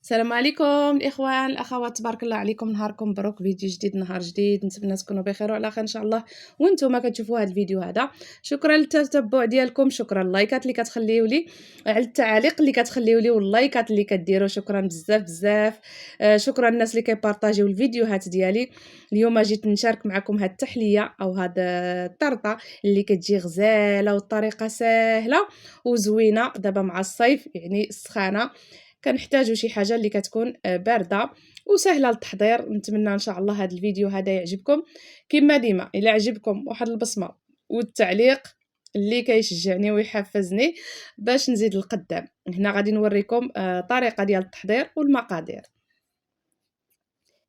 السلام عليكم الاخوان الاخوات، تبارك الله عليكم، نهاركم مبروك. فيديو جديد، نهار جديد، نتمنى تكونوا بخير وعلى خير ان شاء الله. وانتم كتشوفوا هذا الفيديو هذا، شكرا للتتبع ديالكم، شكرا اللايكات اللي كتخليو لي، على التعاليق اللي كتخليو لي، واللايكات اللي كديروا، شكرا بزاف بزاف. شكرا الناس اللي كيبارطاجيو الفيديوهات ديالي. اليوم جيت نشارك معكم هاد التحليه او هاد الطرطه اللي كتجي غزاله والطريقه سهله وزوينه دابا مع الصيف، يعني السخانه كنحتاجوا شي حاجه اللي كتكون بارده وسهله للتحضير. نتمنى ان شاء الله هذا الفيديو هذا يعجبكم. كما ديما الا عجبكم واحد البصمه والتعليق اللي كيشجعني ويحفزني باش نزيد لقدام. هنا غادي نوريكم طريقه ديال التحضير والمقادير.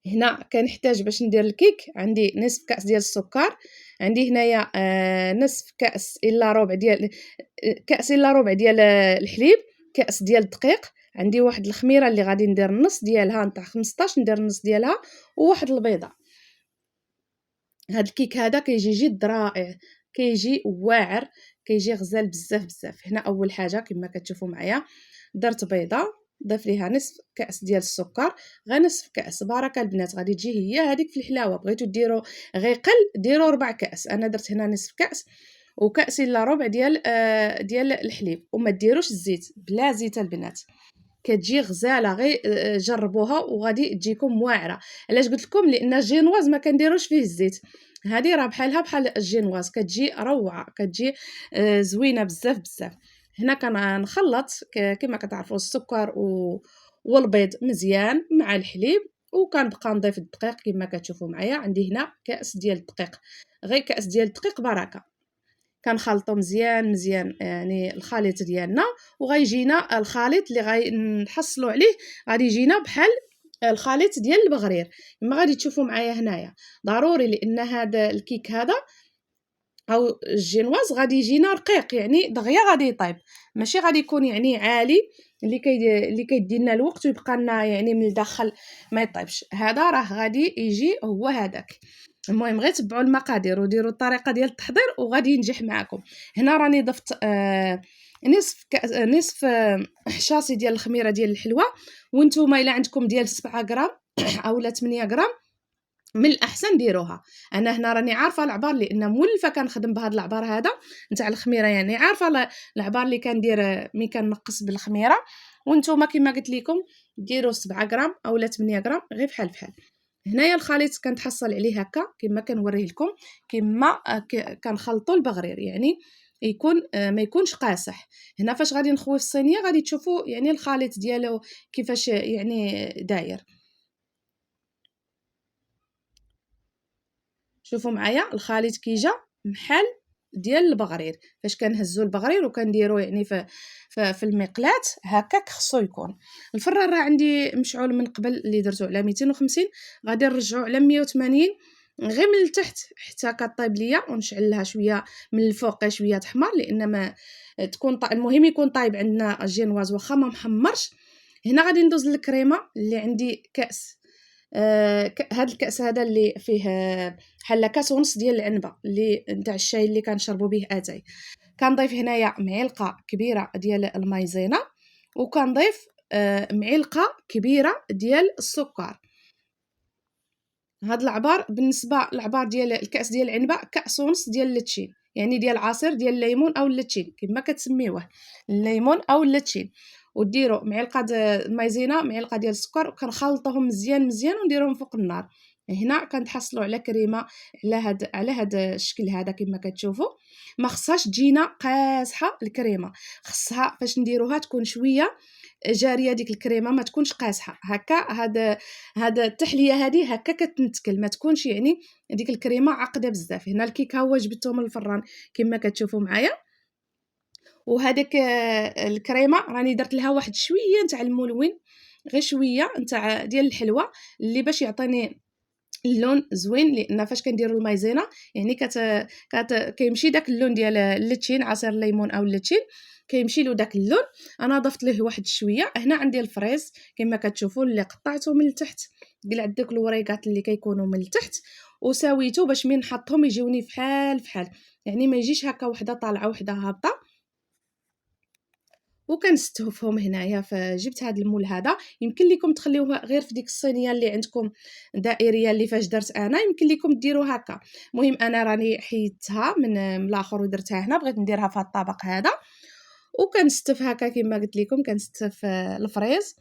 هنا كنحتاج باش ندير الكيك، عندي نصف كاس ديال السكر، عندي هنايا نصف كاس الا ربع ديال كاس الا ربع ديال الحليب، كاس ديال الدقيق، عندي واحد الخميره اللي غادي ندير النص ديالها نتاع 15، ندير النص ديالها، وواحد البيضه. هاد الكيك هذا كيجي جد رائع، كيجي واعر، كيجي غزال بزاف بزاف. هنا اول حاجه كما كتشوفوا معايا درت بيضه، ضيف ليها نصف كاس ديال السكر، غير نصف كاس، بركه البنات، غادي تجي هي هذيك في الحلاوه. بغيتو ديروا غير قل ديروا 4 كاس، انا درت هنا نصف كاس وكاس الا ربع ديال الحليب. وما ديروش الزيت، بلا زيت البنات، كتجي غزاله، غير جربوها وغادي تجيكم واعره. علاش قلت لكم؟ لان الجينواز ما كنديروش فيه الزيت، هذه راه بحالها بحال الجينواز، كتجي روعه، كتجي زوينه بزاف بزاف. هنا كنخلط كما كتعرفوا السكر والبيض مزيان مع الحليب، وكنبقى نضيف الدقيق كما كتشوفوا معايا. عندي هنا كاس ديال الدقيق، غير كاس ديال الدقيق بركه. كنخلطو مزيان مزيان يعني الخليط ديالنا، وغيجينا الخليط اللي غنحصلوا عليه غادي يجينا بحال الخليط ديال البغرير كما غادي تشوفوا معايا هنايا. ضروري لان هذا الكيك هذا او الجينواز غادي يجينا رقيق، يعني دغيا غادي يطيب، ماشي غادي يكون يعني عالي اللي كيدي لنا الوقت ويبقى لنا يعني من الداخل ما يطيبش. هذا راه غادي يجي هو هذاك. المهم غير تبعوا المقادير وديروا الطريقه ديال التحضير وغادي ينجح معكم. هنا راني ضفت نصف حشاصي ديال الخميره ديال الحلوه، وانتم الا عندكم ديال 7 غرام اولا 8 غرام من الاحسن ديروها. انا هنا راني عارفه العبار لان مولفه كنخدم بهذا العبار هذا نتاع الخميره، يعني عارفه العبار اللي كندير ملي كنقص بالخميره. وانتم كما قلت لكم ديروا 7 غرام اولا 8 غرام، غير بحال بحال. هنايا الخليط كنتحصل عليه هكا كما كنوريه لكم، كما كنخلطوا البغرير، يعني يكون ما يكونش قاصح. هنا فاش غادي نخوي في الصينيه غادي تشوفوا يعني الخليط ديالو كيفاش يعني داير. شوفوا معايا الخليط كيجا بحال ديال البغرير، فاش كنهزوا البغرير وكنديروا يعني في المقلاة هكاك خصو يكون. الفران راه عندي مشعول من قبل اللي درتو على 250، غادي نرجعو على 180 غير من التحت حتى كطيب ليا، ونشعل لها شويه من الفوق شويه تحمر، لان ما تكون المهم يكون طايب عندنا الجينواز واخا ما محمرش. هنا غادي ندوز للكريمه اللي عندي كاس. هاد الكاس هذا اللي فيه بحال كاس ونص ديال العنبه اللي نتاع الشاي اللي كنشربوا به اتاي. كنضيف هنايا معلقه كبيره ديال المايزينا، وكنضيف معلقه كبيره ديال السكر. هاد العبار بالنسبه للعبار ديال الكاس ديال العنبه كاس ونص ديال اللتشين، يعني ديال عصير ديال الليمون او اللتشين كما كتسميوه، الليمون او اللتشين. وديروا معلقه مايزينا، معلقه ديال السكر، وكنخلطوهم مزيان مزيان ونديروهم فوق النار. هنا كنتحصلوا على كريمه على هاد الشكل هذا كما كتشوفوا. ما خصهاش تجينا قاصحه الكريمه، خصها فاش نديروها تكون شويه جاريه ديك الكريمه، ما تكونش قاصحه هكا. هاد التحليه هذه هكا كتنتكل، ما تكونش يعني ديك الكريمه عقده بزاف. هنا الكيك ها هو جبدته من الفران كما كتشوفوا معايا. وهذيك الكريمه راني درت لها واحد شويه نتاع الملون، غير شويه نتاع ديال الحلوه اللي باش يعطيني اللون زوين، لان فاش كنديروا المايزينا يعني كيمشي داك اللون ديال اللتشين، عصير الليمون او اللتشين كيمشي له داك اللون. انا ضفت له واحد شويه. هنا عندي الفريز كما كتشوفوا اللي قطعته من التحت، قلعت داك الوريقات اللي كيكونوا من التحت وساويته باش من نحطهم يجيوني فحال فحال، يعني ما يجيش هكا وحده طالعه وحده هابطه. وكنستفهم هنايا. فجبت هذا المول هذا، يمكن لكم تخليوه غير في ديك الصينيه اللي عندكم دائريه اللي فاش درت انا، يمكن لكم ديروا هكا. المهم انا راني حيدتها من الاخر ودرتها هنا، بغيت نديرها في الطبق هذا. وكنستف هكا كما قلت لكم، كنستف الفريز.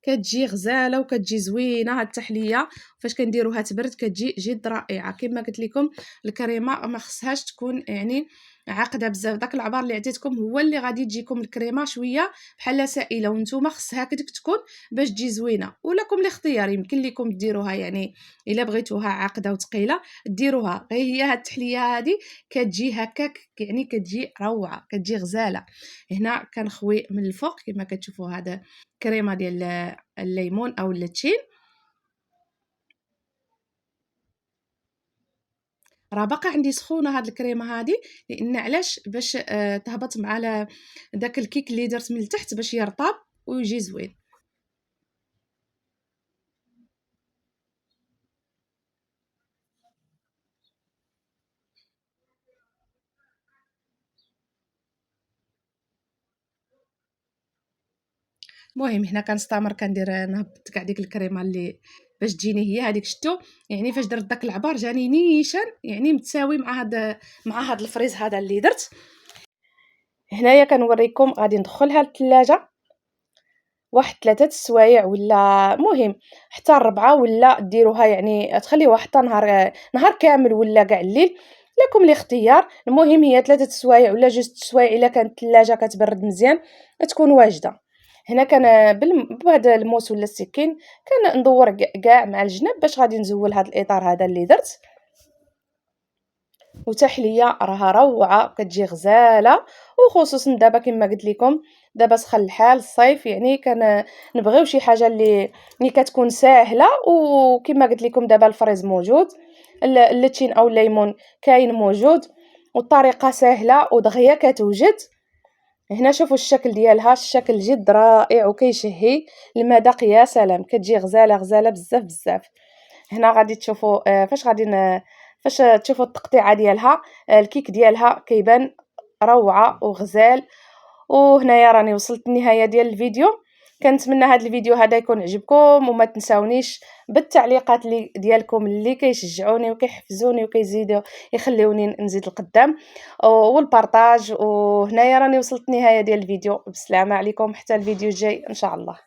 كتجي غزاله وكتجي زوينه هاد التحليه، فاش كنديروها تبرد كتجي جد رائعه. كما قلت لكم الكريمه ما خصهاش تكون يعني عاقده بزاف، داك العبار اللي عطيتكم هو اللي غادي تجيكم الكريمه شويه بحال سائله، وانتم خصها هكذاك تكون باش تجي زوينه. ولكم الاختيار، يمكن لكم ديروها يعني الا بغيتوها عاقده وثقيله ديروها، غير هي هاد التحليه هذه كتجي هكاك يعني كتجي روعه، كتجي غزاله. هنا كنخوي من الفوق كما كتشوفوا هذا كريمه ديال الليمون او اللتشين. راه باقا عندي سخونه هاد الكريمه هادي، لان علاش؟ باش تهبط مع داك الكيك اللي درت من التحت باش يرطب ويجي زوين. المهم هنا كنستمر كندير نهبط كاع ديك الكريمه اللي باش تجيني هي هذيك. شتو يعني فاش درت داك العبار جاني نيشان يعني متساوي مع هاد الفريز هذا اللي درت. هنايا كنوريكم غادي ندخلها للثلاجه واحد 3 السوايع، ولا مهم حتى 4، ولا ديروها يعني تخليوها حتى نهار كامل ولا كاع الليل، لكم الاختيار. المهم هي 3 السوايع ولا 2 السوايع الا كانت الثلاجه كتبرد مزيان تكون واجده. هنا كان بهذا الموس ولا السكين كندور كاع مع الجناب باش غادي نزول هذا الاطار هذا اللي درت. وتحليه راها روعه كتجي غزاله، وخصوصا دابا كما قلت لكم دابا سخن الحال الصيف، يعني نبغيو شي حاجه اللي كتكون ساهله. وكما قلت لكم دابا الفريز موجود، اللتين او الليمون كاين موجود، والطريقه سهله ودغيا كتوجد. هنا شوفوا الشكل ديالها، الشكل جد رائع وكيشهي المذاق يا سلام، كتجي غزاله غزاله بزاف بزاف. هنا غادي تشوفوا فاش تشوفوا التقطيعه ديالها، الكيك ديالها كيبان روعه وغزال. وهنايا راني وصلت النهايه ديال الفيديو. كنتمنى هذا الفيديو هذا يكون عجبكم، وما تنساونيش بالتعليقات ديالكم اللي كيشجعوني وكيحفزوني وكيزيدوا يخليوني نزيد القدام، والبارطاج. وهنايا راني وصلت النهايه ديال الفيديو. بسلامه عليكم حتى الفيديو الجاي ان شاء الله.